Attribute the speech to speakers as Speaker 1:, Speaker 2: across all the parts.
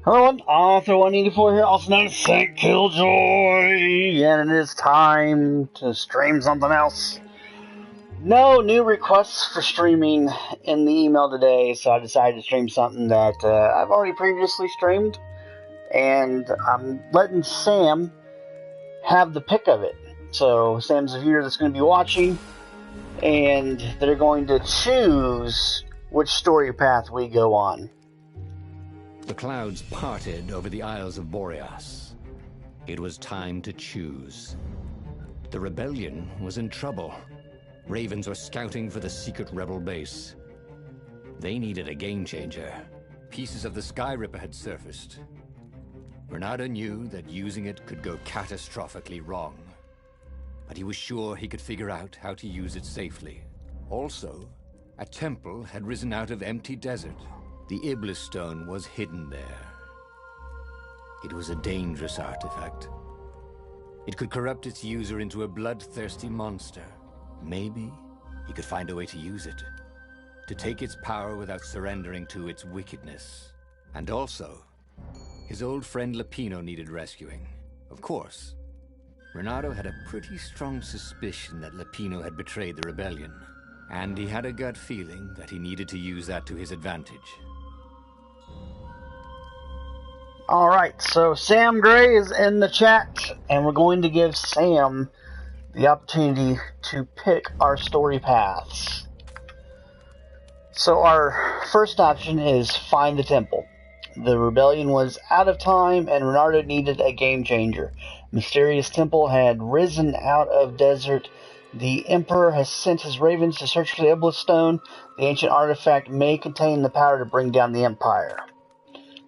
Speaker 1: Hello, I'm Author 184 here, also known as Saint Killjoy, and it is time to stream something else. No new requests for streaming in the email today, so I decided to stream something that I've already previously streamed, and I'm letting Sam have the pick of it. So Sam's the viewer that's going to be watching, and they're going to choose which story path we go on.
Speaker 2: The clouds parted over the Isles of Boreas. It was time to choose. The rebellion was in trouble. Ravens were scouting for the secret rebel base. They needed a game changer. Pieces of the Sky Ripper had surfaced. Bernardo knew that using it could go catastrophically wrong. But he was sure he could figure out how to use it safely. Also, a temple had risen out of empty desert. The Iblis Stone was hidden there. It was a dangerous artifact. It could corrupt its user into a bloodthirsty monster. Maybe he could find a way to use it, to take its power without surrendering to its wickedness. And also, his old friend Lapino needed rescuing. Of course, Bernardo had a pretty strong suspicion that Lapino had betrayed the rebellion, and he had a gut feeling that he needed to use that to his advantage.
Speaker 1: Alright, so Sam Gray is in the chat, and we're going to give Sam the opportunity to pick our story paths. So our first option is find the temple. The rebellion was out of time, and Bernardo needed a game changer. Mysterious temple had risen out of desert. The Emperor has sent his ravens to search for the Iblis Stone. The ancient artifact may contain the power to bring down the Empire.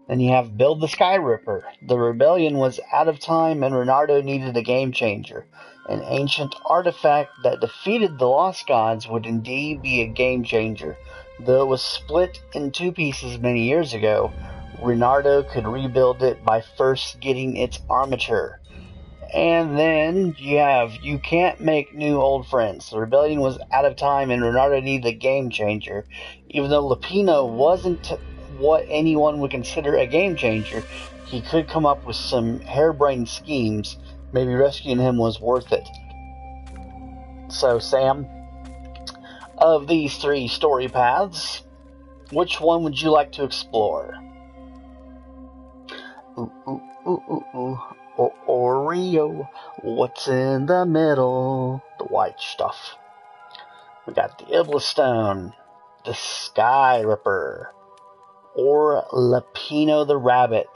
Speaker 1: Then you have Build the Sky Ripper. The rebellion was out of time and Bernardo needed a game changer. An ancient artifact that defeated the Lost Gods would indeed be a game changer. Though it was split in two pieces many years ago, Bernardo could rebuild it by first getting its armature. And then you have You Can't Make New Old Friends. The rebellion was out of time and Bernardo needed a game changer. Even though Lapino wasn't what anyone would consider a game changer, he could come up with some harebrained schemes. Maybe rescuing him was worth it. So, Sam, of these three story paths, which one would you like to explore? Oreo, what's in the middle? The white stuff. We got the Iblis Stone, the Sky Ripper, or Lapino the Rabbit.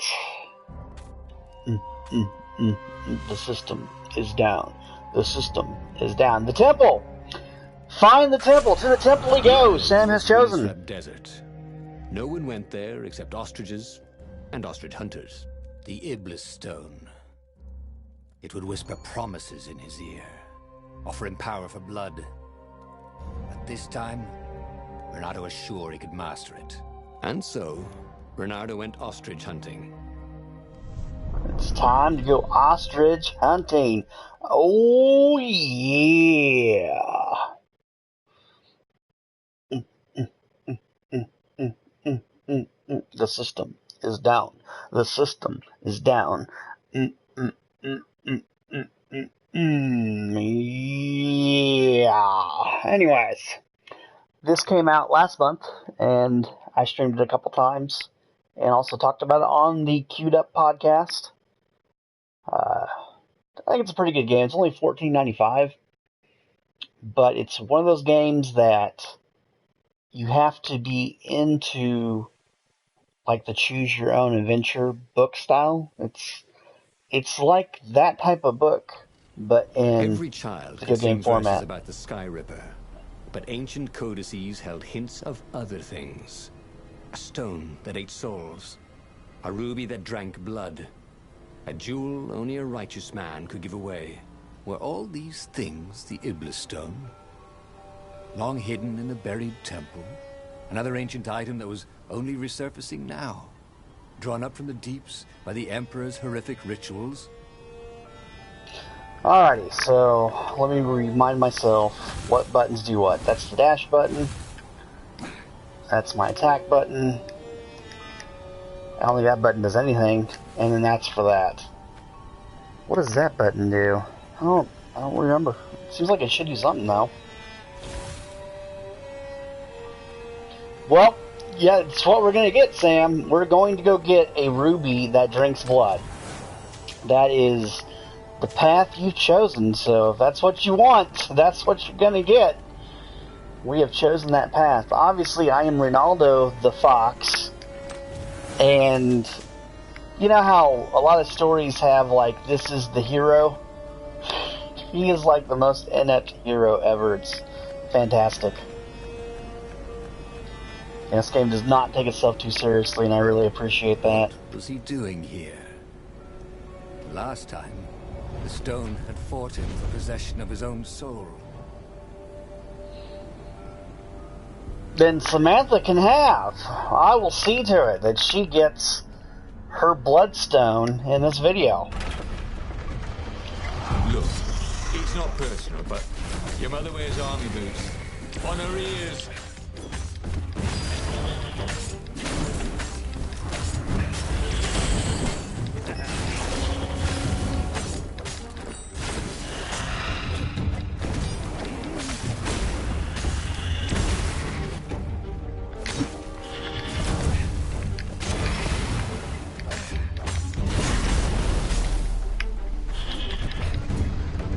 Speaker 1: The system is down. The system is down. The temple! Find the temple! To the temple we go! Sam has chosen.
Speaker 2: Desert. No one went there except ostriches and ostrich hunters. The Iblis Stone. It would whisper promises in his ear, offer him power for blood. But this time, Bernardo was sure he could master it. And so, Bernardo went ostrich hunting.
Speaker 1: It's time to go ostrich hunting. Oh, yeah. The system is down. The system is down. Yeah. Anyways, this came out last month, and I streamed it a couple times, and also talked about it on the Queued Up podcast. I think it's a pretty good game. It's only $14.95, but it's one of those games that you have to be into, like, the choose your own adventure book style. It's like that type of book, but in
Speaker 2: every child
Speaker 1: video game format.
Speaker 2: About the Sky Ripper, but ancient codices held hints of other things. A stone that ate souls, a ruby that drank blood, a jewel only a righteous man could give away. Were all these things the Iblis Stone? Long hidden in a buried temple? Another ancient item that was only resurfacing now? Drawn up from the deeps by the Emperor's horrific rituals?
Speaker 1: Alrighty, so let me remind myself what buttons do what. That's the dash button. That's my attack button. I don't think that button does anything, and then that's for that. What does that button do? I don't remember. It seems like it should do something though. Well, yeah, it's what we're gonna get, Sam. We're going to go get a ruby that drinks blood. That is the path you've chosen, so if that's what you want, that's what you're gonna get. We have chosen that path. Obviously, I am Ronaldo the Fox, and you know how a lot of stories have, like, this is the hero? He is like the most inept hero ever. It's fantastic. And this game does not take itself too seriously, and I really appreciate that.
Speaker 2: What was he doing here? Last time, the stone had fought him for possession of his own soul.
Speaker 1: Then Samantha can have. I will see to it that she gets her bloodstone in this video.
Speaker 3: Look, it's not personal, but your mother wears army boots. On her ears.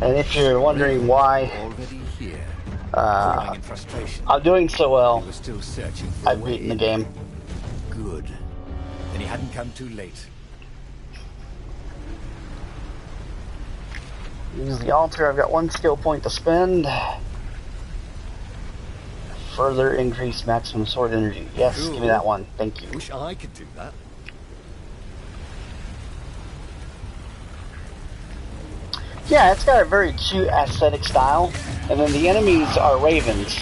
Speaker 1: And if you're wondering why I'm doing so well, I've beaten the game.
Speaker 2: Good. Then he hadn't come too late.
Speaker 1: Use the altar. I've got one skill point to spend. Further increase maximum sword energy. Yes, cool. Give me that one. Thank you.
Speaker 2: Wish I could do that.
Speaker 1: Yeah, it's got a very cute aesthetic style. And then the enemies are ravens.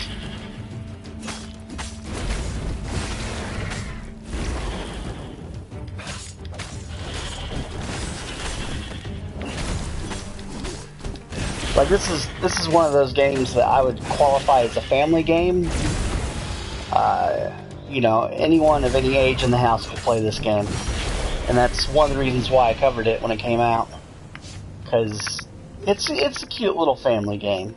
Speaker 1: Like, this is one of those games that I would qualify as a family game. You know, anyone of any age in the house could play this game. And that's one of the reasons why I covered it when it came out. Because it's a cute little family game.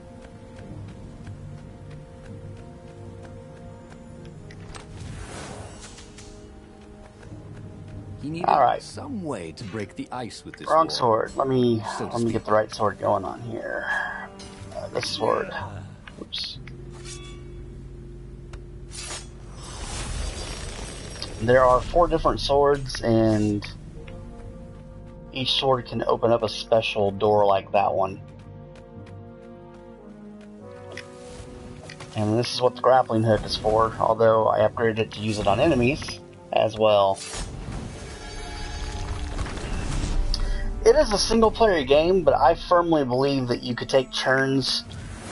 Speaker 2: He needed some way to break the ice with this
Speaker 1: wrong sword. Let me get the right sword going on here. This sword. Oops. There are 4 different swords, and each sword can open up a special door like that one. And this is what the grappling hook is for, although I upgraded it to use it on enemies as well. It is a single-player game, but I firmly believe that you could take turns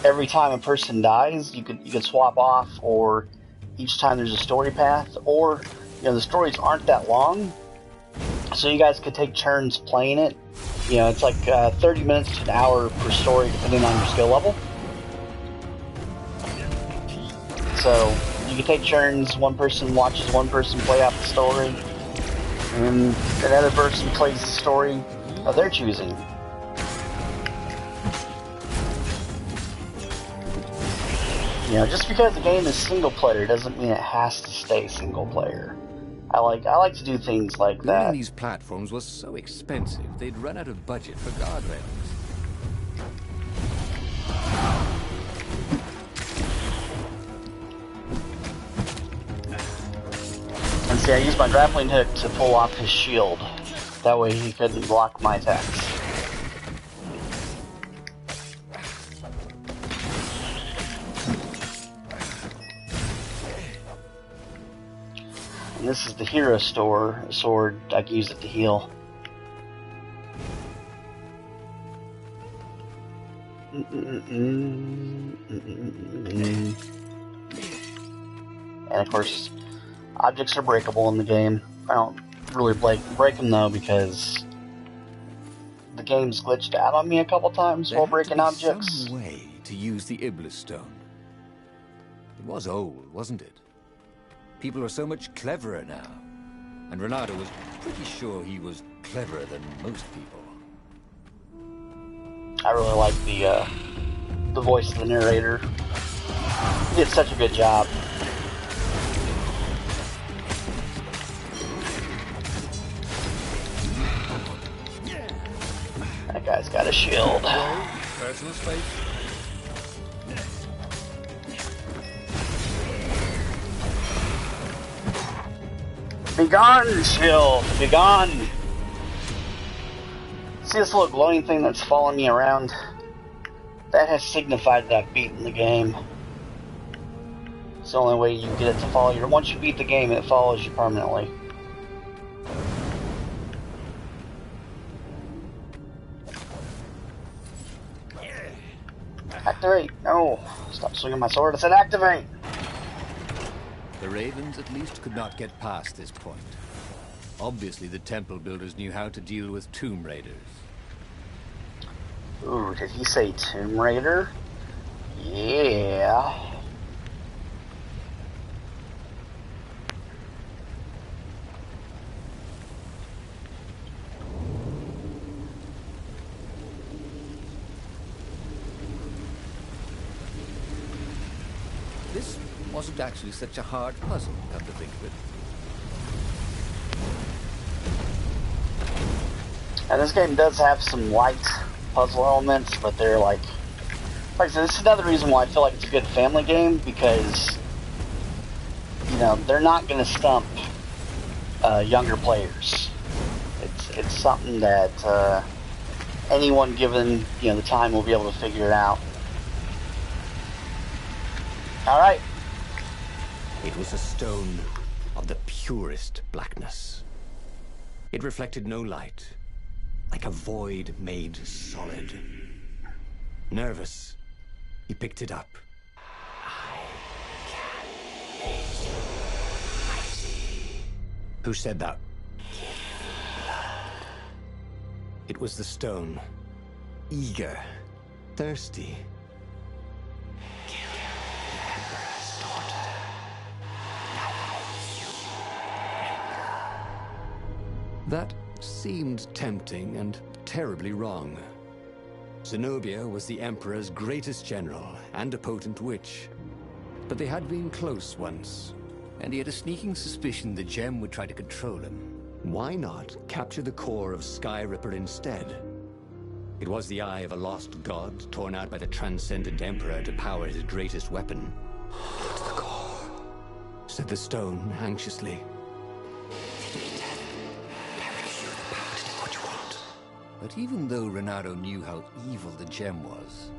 Speaker 1: every time a person dies. You could swap off, or each time there's a story path, or you know, the stories aren't that long, so you guys could take turns playing it. You know, it's like 30 minutes to an hour per story, depending on your skill level. So you can take turns. One person watches one person play out the story, and another person plays the story of their choosing. You know, just because the game is single player doesn't mean it has to stay single player. I like to do things like that.
Speaker 2: Running these platforms was so expensive, they'd run out of budget for guardrails.
Speaker 1: And see, I used my grappling hook to pull off his shield. That way he couldn't block my attacks. And this is the hero sword. I can use it to heal. And of course, objects are breakable in the game. I don't really break them though, because the game's glitched out on me a couple times while breaking objects.
Speaker 2: Some way to use the Iblis stone. It was old, wasn't it? People are so much cleverer now. And Renato was pretty sure he was cleverer than most people.
Speaker 1: I really like the voice of the narrator. He did such a good job. That guy's got a shield.
Speaker 2: Personal space.
Speaker 1: Begone, shield! Begone! See this little glowing thing that's following me around? That has signified that I've beaten the game. It's the only way you get it to follow you. Once you beat the game, it follows you permanently. Activate! No! Stop swinging my sword. I said activate!
Speaker 2: The Ravens at least could not get past this point. Obviously, the temple builders knew how to deal with Tomb Raiders.
Speaker 1: Ooh, did he say Tomb Raider? Yeah.
Speaker 2: This wasn't actually such a hard puzzle, come to think of it.
Speaker 1: And this game does have some light puzzle elements, but they're like I said, this is another reason why I feel like it's a good family game, because, you know, they're not going to stump younger players. It's something that anyone given, you know, the time will be able to figure it out. Alright.
Speaker 2: It was a stone of the purest blackness. It reflected no light, like a void made solid. Nervous, he picked it up. I can make you mighty. Who said that? It was the stone. Eager, thirsty. That seemed tempting and terribly wrong. Zenobia was the Emperor's greatest general and a potent witch. But they had been close once, and he had a sneaking suspicion the gem would try to control him. Why not capture the core of Sky Ripper instead? It was the eye of a lost god torn out by the transcendent Emperor to power his greatest weapon. It's the core, said the stone anxiously. But even though Renato knew how evil the gem was,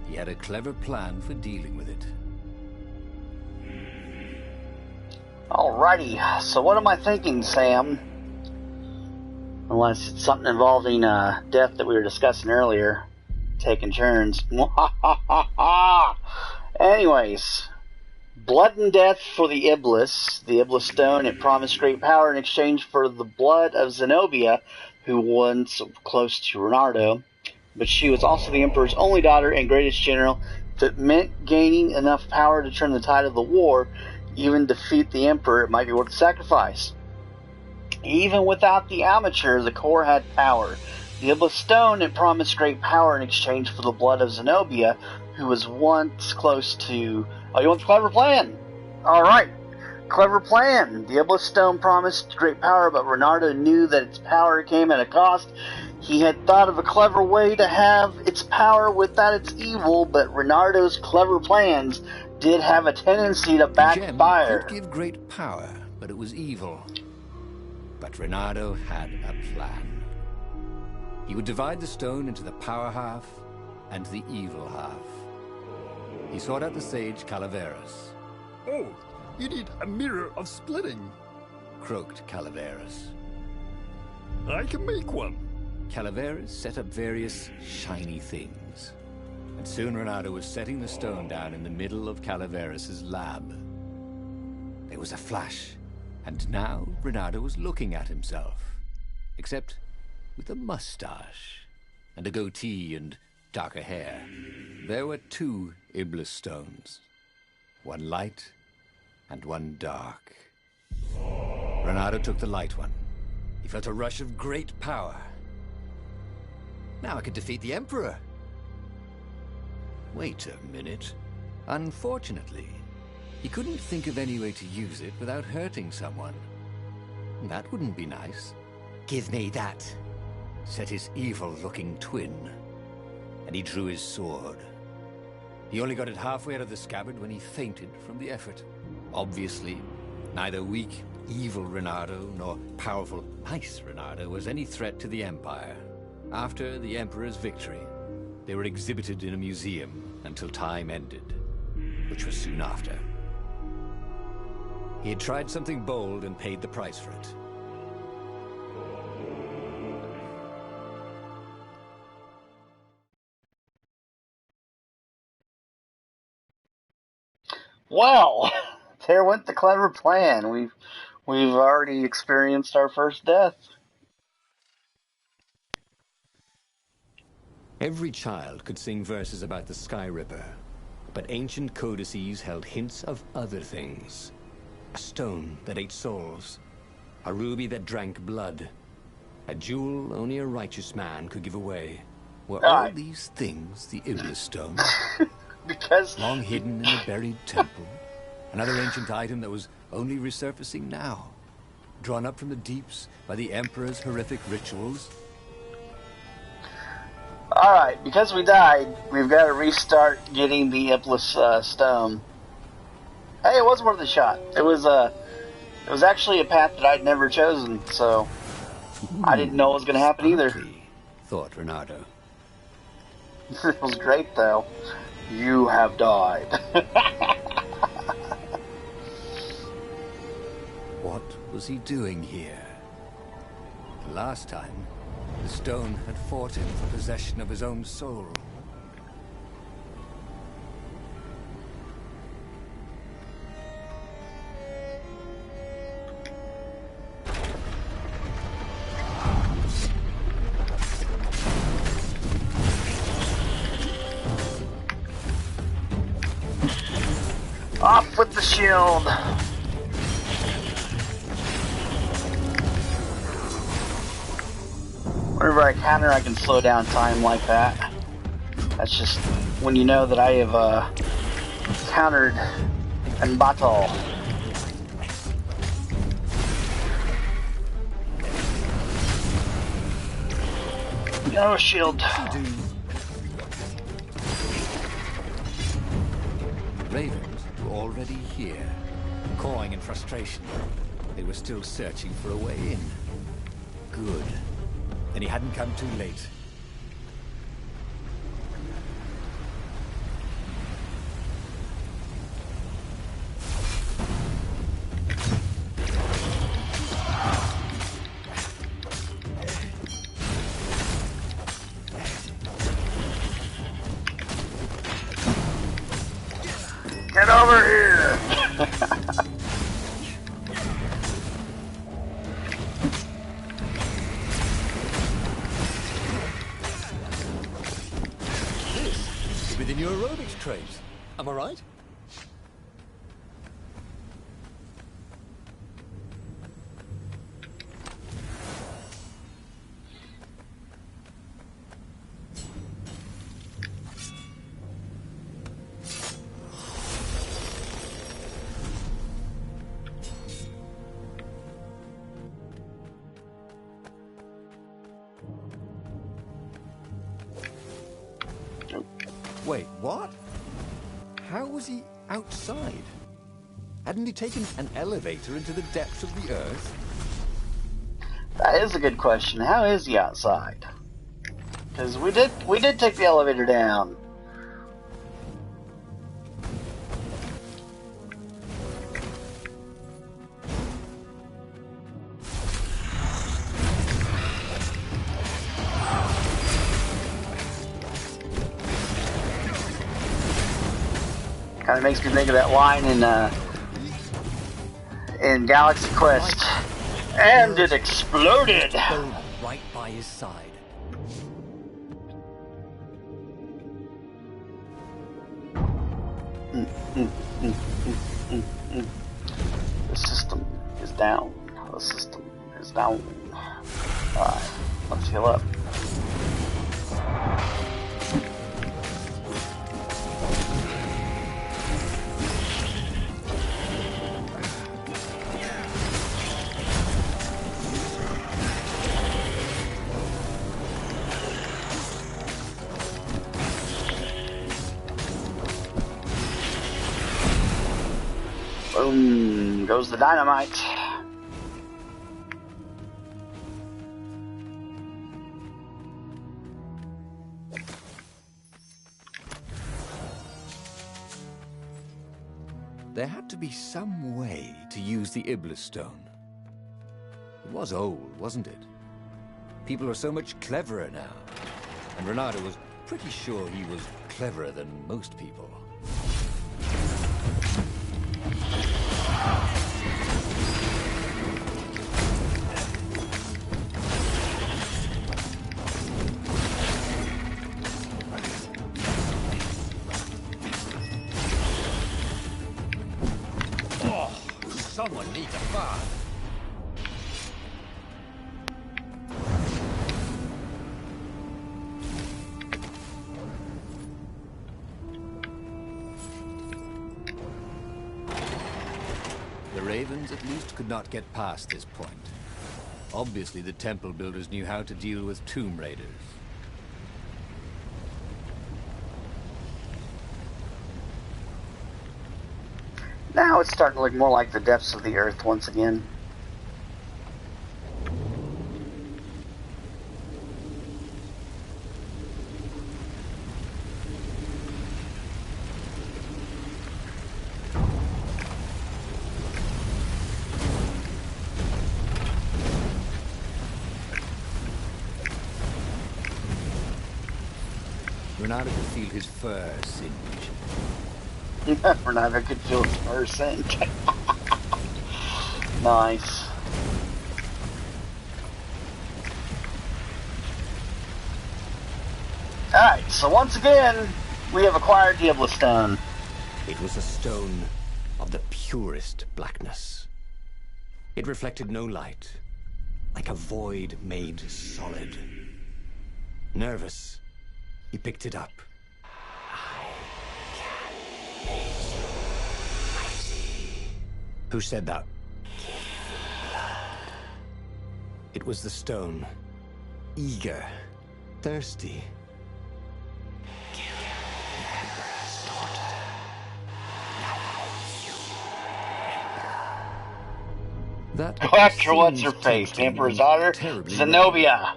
Speaker 2: he had a clever plan for dealing with it.
Speaker 1: Alrighty, so what am I thinking, Sam? Unless it's something involving death that we were discussing earlier. Taking turns. Anyways. Blood and death for the Iblis. The Iblis stone, it promised great power in exchange for the blood of Zenobia, who was close to Renato. But she was also the Emperor's only daughter and greatest general. If it meant gaining enough power to turn the tide of the war, even defeat the Emperor, it might be worth the sacrifice. Even without the amateur, the core had power. The Iblis stone, it promised great power in exchange for the blood of Zenobia, who was once close to... Oh, you want the clever plan? Alright. Clever plan. The Iblis stone promised great power, but Renato knew that its power came at a cost. He had thought of a clever way to have its power without its evil, but Renato's clever plans did have a tendency to backfire.
Speaker 2: The gem could give great power, but it was evil. But Renato had a plan. He would divide the stone into the power half and the evil half. He sought out the sage Calaveras.
Speaker 4: Oh, you need a mirror of splitting,
Speaker 2: Croaked Calaveras.
Speaker 4: I can make one.
Speaker 2: Calaveras set up various shiny things. And soon Renato was setting the stone down in the middle of Calaveras' lab. There was a flash, and now Renato was looking at himself. Except with a mustache, and a goatee, and darker hair. There were two Iblis stones. One light, and one dark. Renato took the light one. He felt a rush of great power. Now I could defeat the Emperor. Wait a minute. Unfortunately, he couldn't think of any way to use it without hurting someone. That wouldn't be nice. Give me that, said his evil-looking twin. And he drew his sword. He only got it halfway out of the scabbard when he fainted from the effort. Obviously, neither weak, evil Renato nor powerful, nice Renato was any threat to the Empire. After the Emperor's victory, they were exhibited in a museum until time ended, which was soon after. He had tried something bold and paid the price for it.
Speaker 1: Well, there went the clever plan. We've already experienced our first death.
Speaker 2: Every child could sing verses about the Sky Ripper, but ancient codices held hints of other things. A stone that ate souls, a ruby that drank blood, a jewel only a righteous man could give away. Were all these things the Iblis Stone?
Speaker 1: Because
Speaker 2: Long hidden in a buried temple, another ancient item that was only resurfacing now, drawn up from the deeps by the Emperor's horrific rituals.
Speaker 1: Alright, because we died, we've got to restart getting the Iblis Stone. Hey, it was worth a shot. It was actually a path that I'd never chosen, so I didn't know it was going to happen either.
Speaker 2: Thought Renato.
Speaker 1: It was great, though. You have died.
Speaker 2: What was he doing here? Last time, the stone had fought him for possession of his own soul.
Speaker 1: Off with the shield. Whenever I counter, I can slow down time like that. That's just when you know that I have countered in battle. No shield.
Speaker 2: Ravens were already here, cawing in frustration. They were still searching for a way in. Good. Then he hadn't come too late.
Speaker 1: Get over here!
Speaker 2: Within your aerobics trays. Am I right? Wait, what? How was he outside? Hadn't he taken an elevator into the depths of the earth?
Speaker 1: That is a good question. How is he outside? Because we did take the elevator down. Kind of makes me think of that line in Galaxy Quest. And it exploded!
Speaker 2: Right by his side.
Speaker 1: The system is down. The system is down. Alright, let's heal up. Boom goes the dynamite.
Speaker 2: There had to be some way to use the Iblis stone. It was old, wasn't it? People are so much cleverer now. And Renato was pretty sure he was cleverer than most people.
Speaker 3: Someone needs a bath.
Speaker 2: The Ravens at least could not get past this point. Obviously, the temple builders knew how to deal with tomb raiders.
Speaker 1: Now it's starting to look more like the depths of the earth once again.
Speaker 2: Renato could feel his fur singe.
Speaker 1: Renato could feel his fur singe. Nice. Alright, so once again, we have acquired the Iblis stone.
Speaker 2: It was a stone of the purest blackness. It reflected no light, like a void made solid. Nervous, he picked it up. Who said that? It was the stone. Eager. Thirsty. That
Speaker 1: Go after what's her
Speaker 2: seemed
Speaker 1: face, the
Speaker 2: tempting
Speaker 1: Emperor's
Speaker 2: and
Speaker 1: daughter,
Speaker 2: terribly
Speaker 1: Zenobia.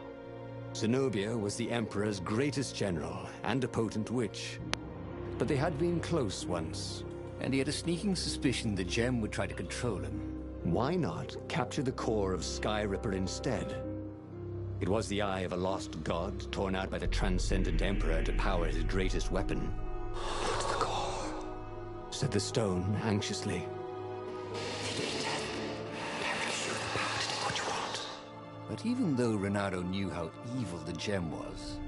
Speaker 2: Zenobia was the Emperor's greatest general and a potent witch. But they had been close once, and he had a sneaking suspicion the gem would try to control him. Why not capture the core of Sky Ripper instead? It was the eye of a lost god torn out by the Transcendent Emperor to power his greatest weapon. What's the core? Said the stone anxiously. But even though Renato knew how evil the gem was,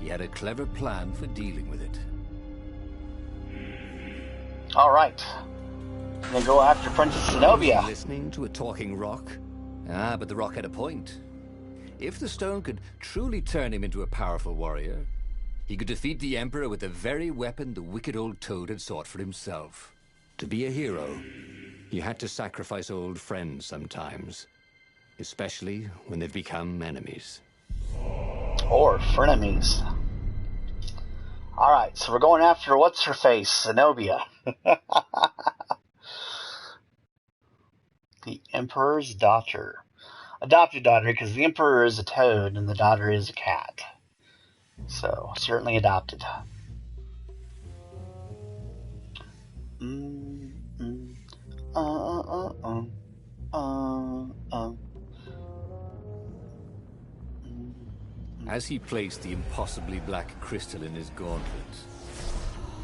Speaker 2: he had a clever plan for dealing with it.
Speaker 1: Alright. Then go after Princess Zenobia.
Speaker 2: Was he listening to a talking rock? Ah, but the rock had a point. If the stone could truly turn him into a powerful warrior, he could defeat the Emperor with the very weapon the wicked old toad had sought for himself. To be a hero, you had to sacrifice old friends sometimes, especially when they've become enemies.
Speaker 1: Or frenemies. Alright, so we're going after what's-her-face, Zenobia. The Emperor's daughter. Adopted daughter, because the Emperor is a toad and the daughter is a cat. So, certainly adopted.
Speaker 2: As he placed the impossibly black crystal in his gauntlet,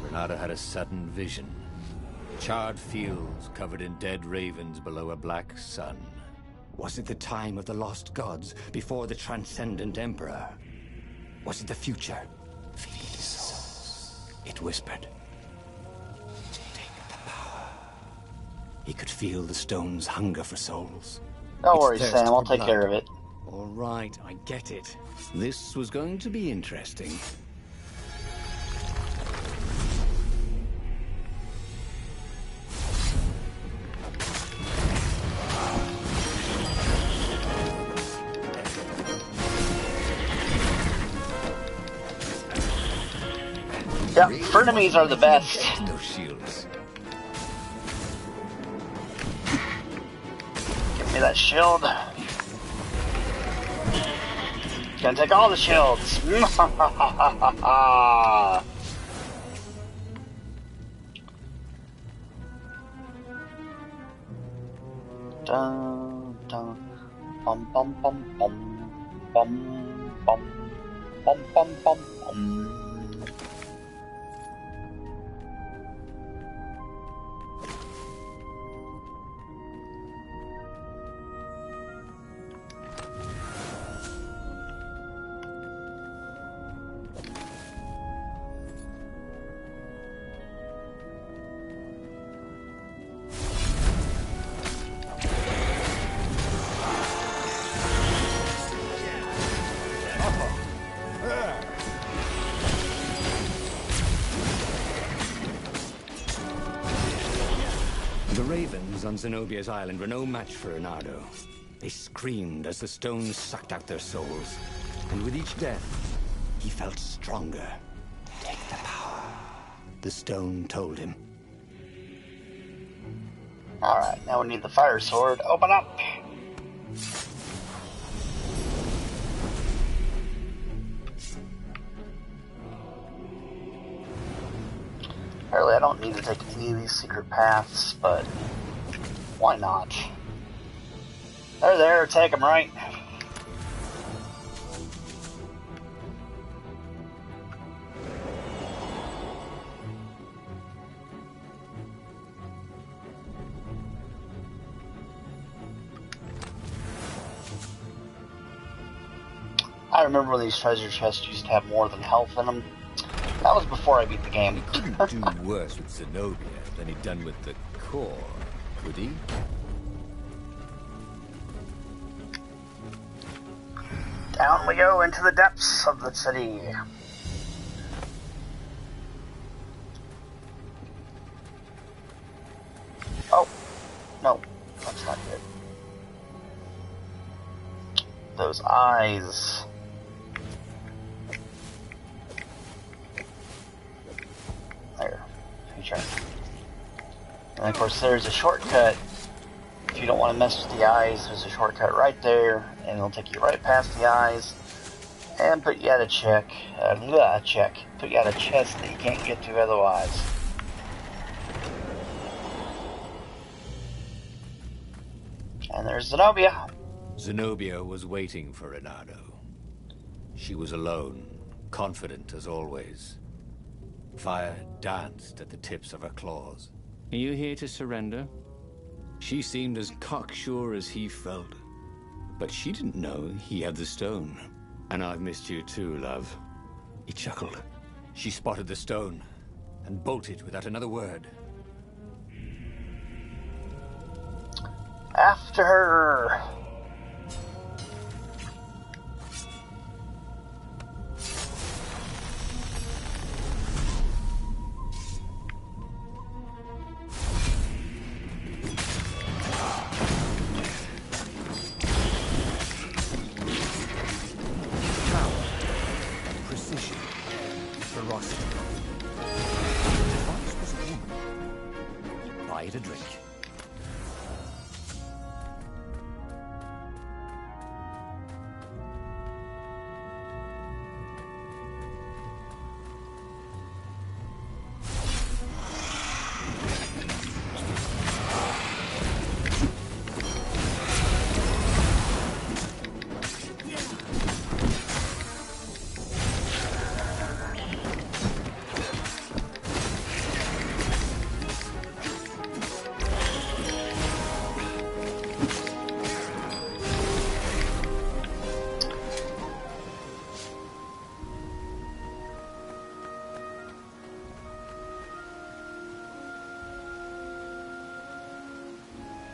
Speaker 2: Renato had a sudden vision. Charred fields covered in dead ravens below a black sun. Was it the time of the lost gods before the Transcendent Emperor? Was it the future? Feed the souls, it whispered. Take the power. He could feel the stone's hunger for souls.
Speaker 1: Don't
Speaker 2: Its
Speaker 1: worry,
Speaker 2: thirst
Speaker 1: Sam. I'll
Speaker 2: for
Speaker 1: take
Speaker 2: blood.
Speaker 1: care of it.
Speaker 2: All right, I get it. This was going to be interesting.
Speaker 1: Yep, frenemies are the best.
Speaker 2: Those shields.
Speaker 1: Give me that shield. Gonna take all the shields. Dun, dun. Bum bum bum bum bum bum bum bum bum bum.
Speaker 2: The ravens on Zenobia's island were no match for Reynardo. They screamed as the stones sucked out their souls. And with each death, he felt stronger. Take the power, the stone told him.
Speaker 1: Alright, now we need the fire sword. Open up! Apparently I don't need to take any of these secret paths, but why not? They're there, take them, right? I remember when these treasure chests used to have more than health in them. That was before I beat the game.
Speaker 3: He couldn't do worse with Zenobia than he'd done with the core, could he?
Speaker 1: Down we go into the depths of the city. Oh, no, that's not good. Those eyes. There, feature. And of course there's a shortcut. If you don't want to mess with the eyes, there's a shortcut right there, and it'll take you right past the eyes, and put you at a put you at a chest that you can't get to otherwise. And there's Zenobia.
Speaker 3: Zenobia was waiting for Reynardo. She was alone, confident as always. Fire danced at the tips of her claws.
Speaker 2: Are you here to surrender? She seemed as cocksure as he felt. But she didn't know he had the stone. And I've missed you too, love. He chuckled.
Speaker 3: She spotted the stone and bolted without another word.
Speaker 1: After her.
Speaker 3: Precision, ferocity. Once was a woman. Buy it a drink.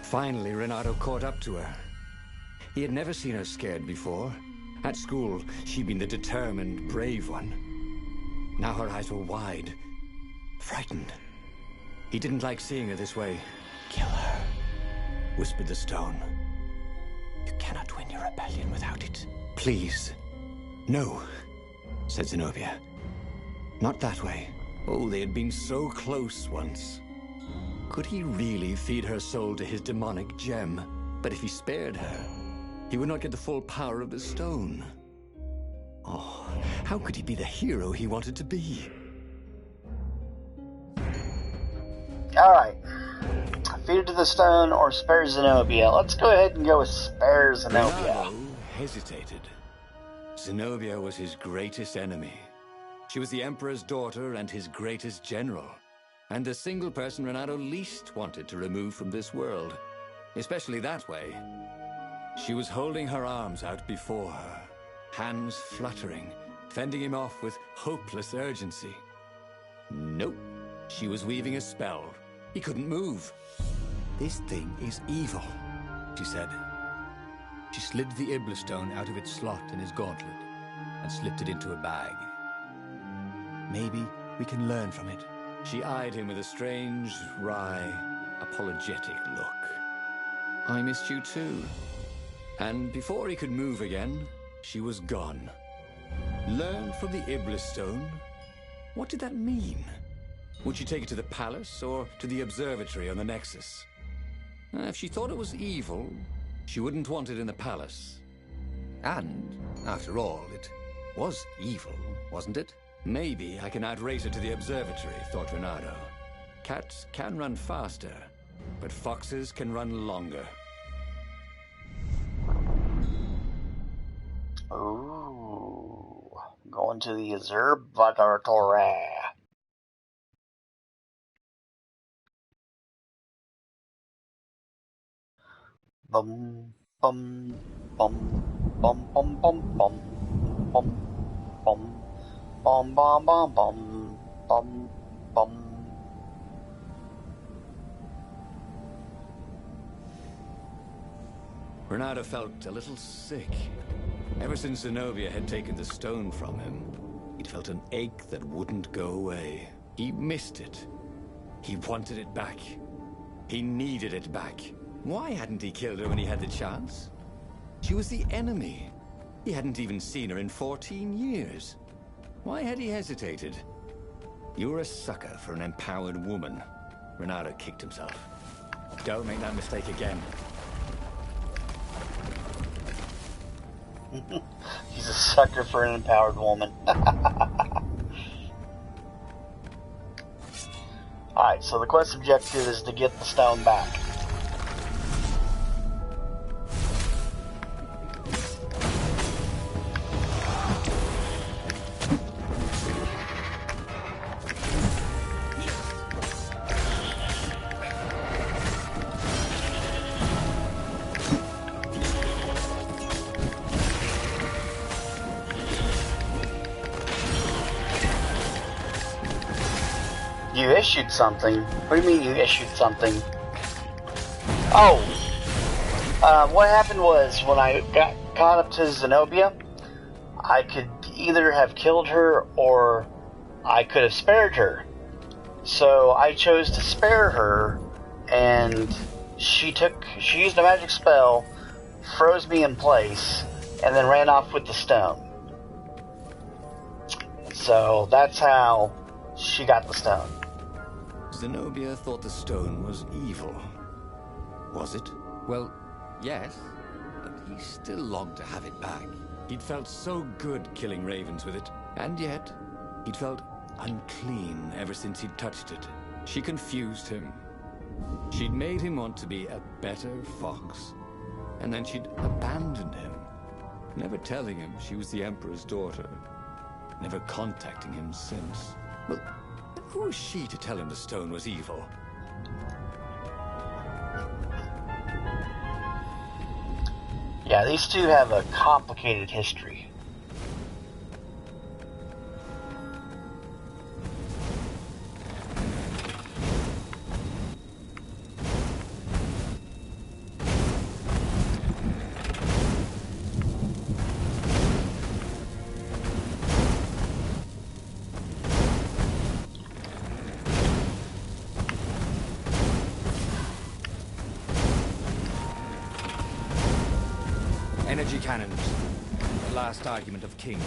Speaker 2: Finally, Reynardo caught up to her. He had never seen her scared before. At school, she'd been the determined, brave one. Now her eyes were wide, frightened. He didn't like seeing her this way. "Kill her," whispered the stone. "You cannot win your rebellion without it." "Please." "No," said Zenobia. "Not that way." Oh, they had been so close once. Could he really feed her soul to his demonic gem? But if he spared her, he would not get the full power of the stone. Oh, how could he be the hero he wanted to be?
Speaker 1: Alright. Feed it to the stone or spare Zenobia. Let's go ahead and go with spare Zenobia.
Speaker 2: Renato hesitated. Zenobia was his greatest enemy. She was the Emperor's daughter and his greatest general, and the single person Renato least wanted to remove from this world, especially that way. She was holding her arms out before her, hands fluttering, fending him off with hopeless urgency. Nope, she was weaving a spell. He couldn't move. "This thing is evil," she said. She slid the Iblastone out of its slot in his gauntlet and slipped it into a bag. "Maybe we can learn from it." She eyed him with a strange, wry, apologetic look. "I missed you too." And before he could move again, she was gone. Learn from the Iblastone? What did that mean? Would she take it to the palace or to the observatory on the Nexus? If she thought it was evil, she wouldn't want it in the palace. And, after all, it was evil, wasn't it? Maybe I can outrace her to the observatory, thought Renato. Cats can run faster, but foxes can run longer.
Speaker 1: Ooh, going to the observatory. Bum bum bum bum bum bum bum bum bum bum bum bum bum bum bum.
Speaker 2: Renato felt a little sick. Ever since Zenobia had taken the stone from him, he'd felt an ache that wouldn't go away. He missed it. He wanted it back. He needed it back. Why hadn't he killed her when he had the chance? She was the enemy. He hadn't even seen her in 14 years. Why had he hesitated? You're a sucker for an empowered woman. Renato kicked himself. Don't make that mistake again.
Speaker 1: He's a sucker for an empowered woman. Alright, so the quest objective is to get the stone back. You issued something? What do you mean you issued something? Oh! What happened was, when I got caught up to Zenobia, I could either have killed her or I could have spared her. So I chose to spare her, and she used a magic spell, froze me in place, and then ran off with the stone. So that's how she got the stone.
Speaker 2: Zenobia thought the stone was evil. Was it? Well, yes, but he still longed to have it back. He'd felt so good killing ravens with it, and yet he'd felt unclean ever since he'd touched it. She confused him. She'd made him want to be a better fox, and then she'd abandoned him, never telling him she was the Emperor's daughter, never contacting him since. Well, who was she to tell him the stone was evil?
Speaker 1: Yeah, these two have a complicated history.
Speaker 3: Energy cannons. The last argument of kings.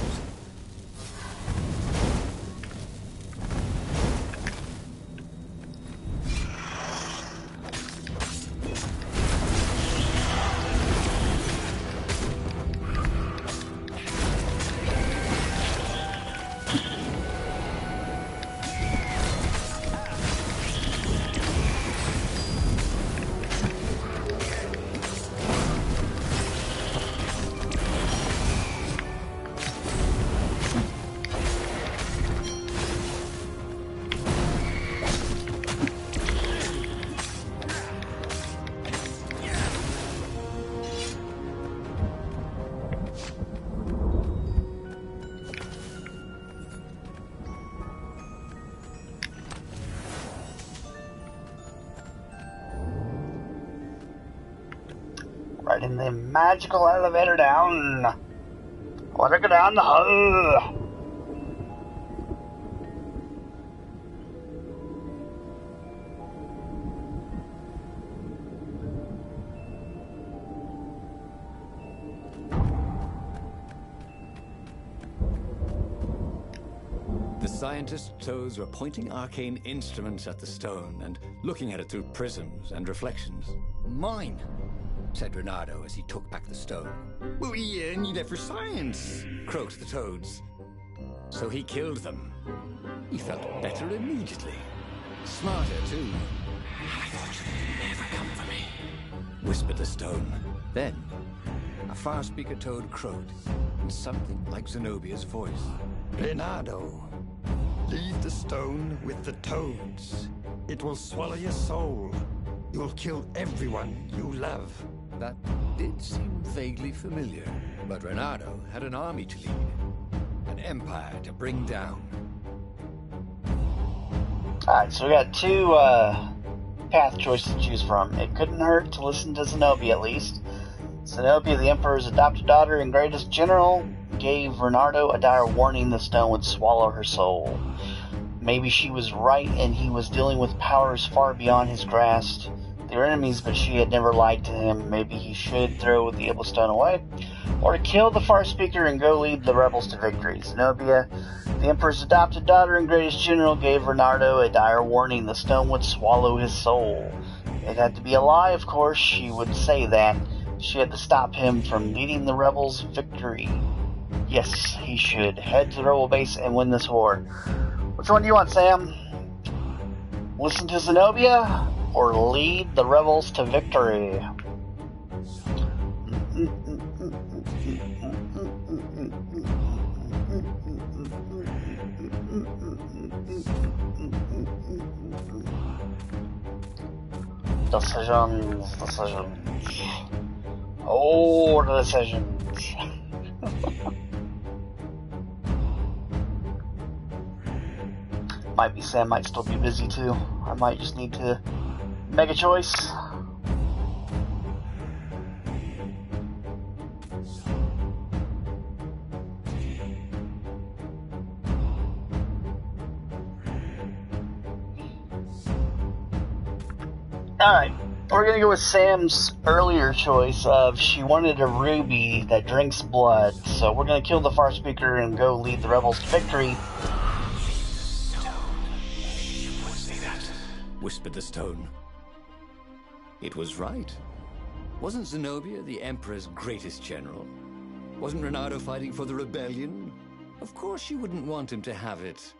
Speaker 1: Riding the magical elevator down. Wanna go down the hole.
Speaker 2: The scientist's toes were pointing arcane instruments at the stone and looking at it through prisms and reflections.
Speaker 3: Mine, said Reynardo as he took back the stone.
Speaker 2: Well, we need it for science, croaked the toads. So he killed them. He felt better immediately. Smarter, too.
Speaker 3: I thought you'd never come for me,
Speaker 2: Whispered the stone. Then, a far-speaker toad croaked in something like Zenobia's voice.
Speaker 4: Reynardo, leave the stone with the toads. It will swallow your soul. You'll kill everyone you love.
Speaker 2: That did seem vaguely familiar. But Reynardo had an army to lead, an empire to bring down.
Speaker 1: Alright, so we got two path choices to choose from. It couldn't hurt to listen to Zenobia at least. Zenobia, the Emperor's adopted daughter and greatest general, gave Reynardo a dire warning the stone would swallow her soul. Maybe she was right and he was dealing with powers far beyond his grasp. They were enemies, but she had never lied to him. Maybe he should throw the evil stone away, or to kill the far speaker and go lead the rebels to victory. Zenobia, the Emperor's adopted daughter and greatest general, gave Reynardo a dire warning the stone would swallow his soul. It had to be a lie, of course. She would say that. She had to stop him from leading the rebels' victory. Yes, he should head to the rebel base and win this war. Which one do you want, Sam? Listen to Zenobia, or lead the rebels to victory? Decisions. Oh, the decisions. Might be Sam, might still be busy too. I might just need to make a choice. Alright, we're gonna go with Sam's earlier choice of she wanted a ruby that drinks blood. So we're gonna kill the far speaker and go lead the rebels to victory.
Speaker 2: Whispered the stone. It was right. Wasn't Zenobia the Emperor's greatest general? Wasn't Reynardo fighting for the rebellion? Of course you wouldn't want him to have it.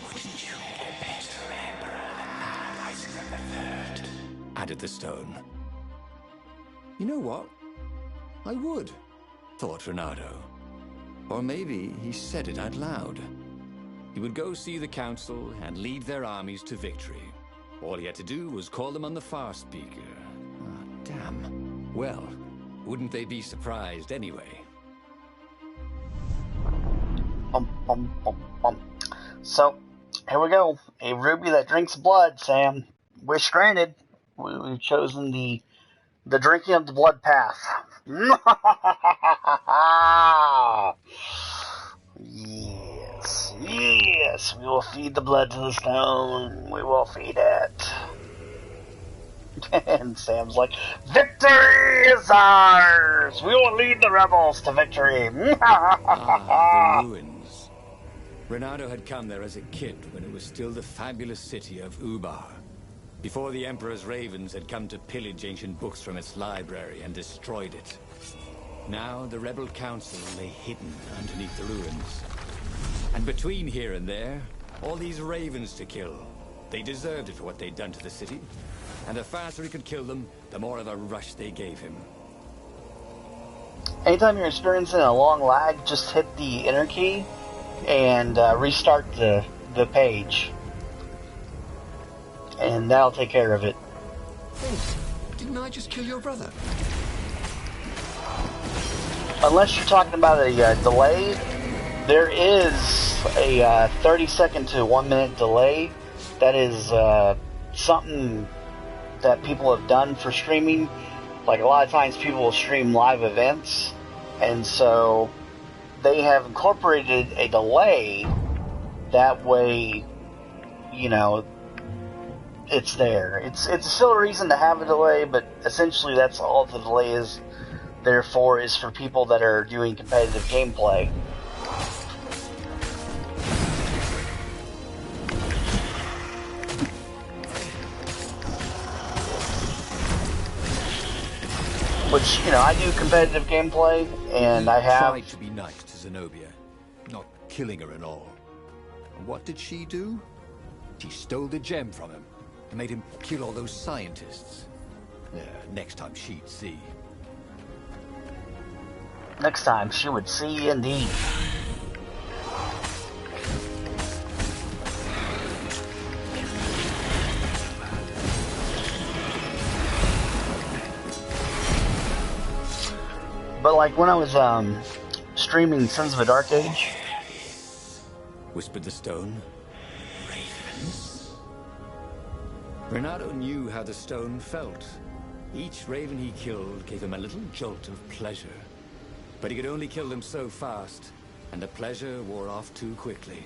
Speaker 3: Wouldn't you make a better emperor than Isaac III?
Speaker 2: Added the stone. You know what? I would, thought Reynardo. Or maybe he said it out loud. He would go see the council and lead their armies to victory. All he had to do was call them on the far speaker. Ah, damn. Well, wouldn't they be surprised anyway?
Speaker 1: So, here we go. A ruby that drinks blood, Sam. Wish granted. We've chosen the drinking of the blood path. Yes, yes, we will feed the blood to the stone. We will feed it. And Sam's like, "Victory is ours! We will lead the rebels to victory!"
Speaker 2: The ruins. Renato had come there as a kid when it was still the fabulous city of Ubar. Before the Emperor's ravens had come to pillage ancient books from its library and destroyed it. Now the rebel council lay hidden underneath the ruins. And between here and there, all these ravens to kill. They deserved it for what they'd done to the city. And the faster he could kill them, the more of a rush they gave him.
Speaker 1: Anytime you're experiencing a long lag, just hit the enter key and restart the page. And that'll take care of it.
Speaker 4: Hey, didn't I just kill your brother?
Speaker 1: Unless you're talking about a delay, there is a 30-second to 1-minute delay. That is something that people have done for streaming. Like, a lot of times people will stream live events, and so they have incorporated a delay. That way, you know, it's there. It's still a reason to have a delay, but essentially that's all the delay is there for, is for people that are doing competitive gameplay. Which, you know, I do competitive gameplay, and I have
Speaker 3: tried to be nice to Zenobia, not killing her and all. And what did she do? She stole the gem from him and made him kill all those scientists. Yeah, next time she'd see.
Speaker 1: Next time she would see indeed. But like when I was streaming Sons of a Dark Age,
Speaker 2: Whispered the stone. Ravens? Renato knew how the stone felt. Each raven he killed gave him a little jolt of pleasure. But he could only kill them so fast, and the pleasure wore off too quickly.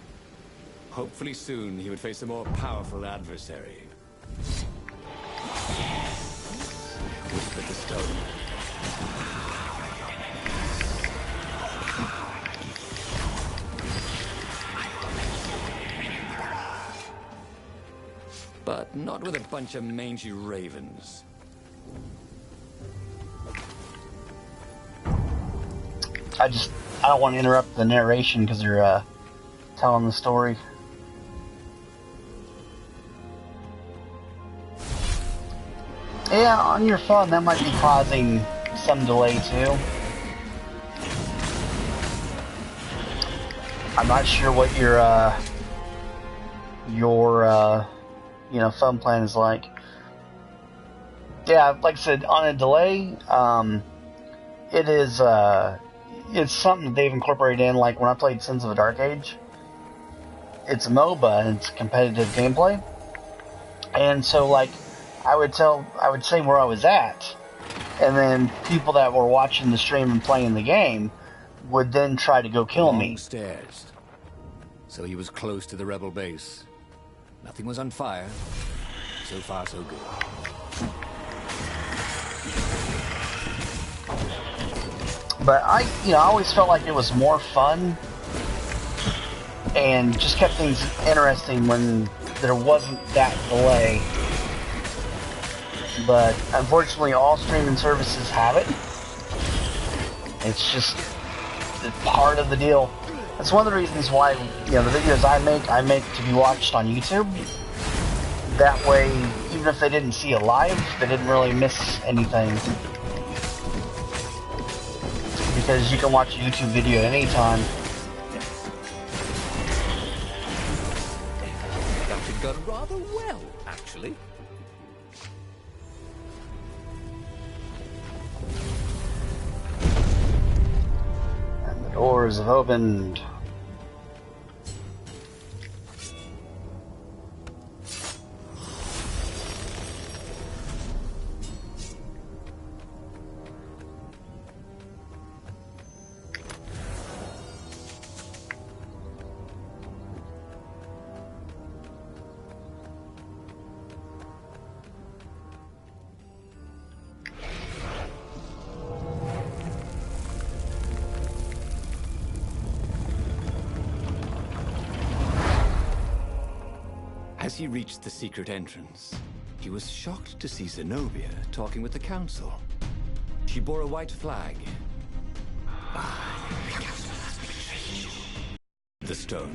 Speaker 2: Hopefully soon he would face a more powerful adversary. Whispered the stone. But not with a bunch of mangy ravens.
Speaker 1: I don't want to interrupt the narration because they're telling the story. Yeah, on your phone that might be causing some delay too. I'm not sure what your you know, phone plan is like. Yeah, like I said, on a delay, it is it's something that they've incorporated in. Like when I played Sins of a Dark Age, it's a MOBA and it's competitive gameplay, and so like I would say where I was at, and then people that were watching the stream and playing the game would then try to go kill me.
Speaker 3: Long stairs. So he was close to the rebel base. Nothing was on fire. So far, so good.
Speaker 1: But I always felt like it was more fun and just kept things interesting when there wasn't that delay. But unfortunately, all streaming services have it. It's just part of the deal. That's one of the reasons why, you know, the videos I make to be watched on YouTube. That way, even if they didn't see it live, they didn't really miss anything. Because you can watch a YouTube video at any time.
Speaker 3: That had gone rather well, actually.
Speaker 1: And the doors have opened.
Speaker 2: As he reached the secret entrance, he was shocked to see Zenobia talking with the council. She bore a white flag. The stone